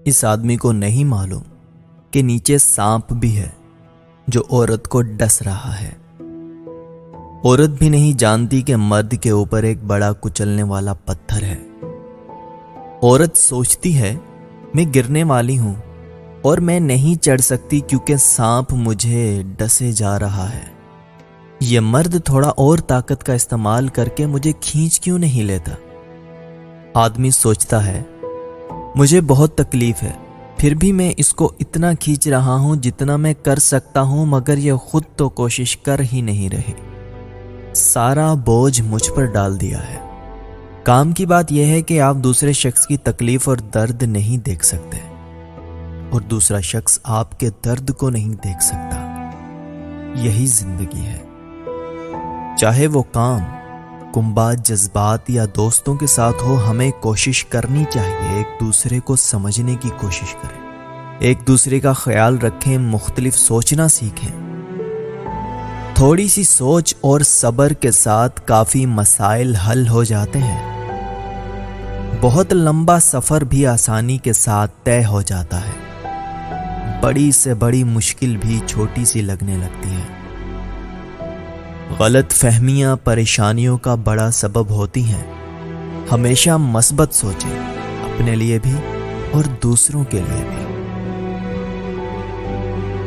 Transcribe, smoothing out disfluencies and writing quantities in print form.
اس آدمی کو نہیں معلوم کہ نیچے سانپ بھی ہے جو عورت کو ڈس رہا ہے۔ عورت بھی نہیں جانتی کہ مرد کے اوپر ایک بڑا کچلنے والا پتھر ہے۔ عورت سوچتی ہے میں گرنے والی ہوں اور میں نہیں چڑھ سکتی کیونکہ سانپ مجھے ڈسے جا رہا ہے۔ یہ مرد تھوڑا اور طاقت کا استعمال کر کے مجھے کھینچ کیوں نہیں لیتا؟ آدمی سوچتا ہے مجھے بہت تکلیف ہے، پھر بھی میں اس کو اتنا کھینچ رہا ہوں جتنا میں کر سکتا ہوں، مگر یہ خود تو کوشش کر ہی نہیں رہی۔ سارا بوجھ مجھ پر ڈال دیا ہے۔ کام کی بات یہ ہے کہ آپ دوسرے شخص کی تکلیف اور درد نہیں دیکھ سکتے، اور دوسرا شخص آپ کے درد کو نہیں دیکھ سکتا۔ یہی زندگی ہے۔ چاہے وہ کام، کنبات، جذبات یا دوستوں کے ساتھ ہو، ہمیں کوشش کرنی چاہیے ایک دوسرے کو سمجھنے کی کوشش کریں، ایک دوسرے کا خیال رکھیں، مختلف سوچنا سیکھیں۔ تھوڑی سی سوچ اور صبر کے ساتھ کافی مسائل حل ہو جاتے ہیں۔ بہت لمبا سفر بھی آسانی کے ساتھ طے ہو جاتا ہے۔ بڑی سے بڑی مشکل بھی چھوٹی سی لگنے لگتی ہے۔ غلط فہمیاں پریشانیوں کا بڑا سبب ہوتی ہیں۔ ہمیشہ مثبت سوچیں، اپنے لیے بھی اور دوسروں کے لیے بھی۔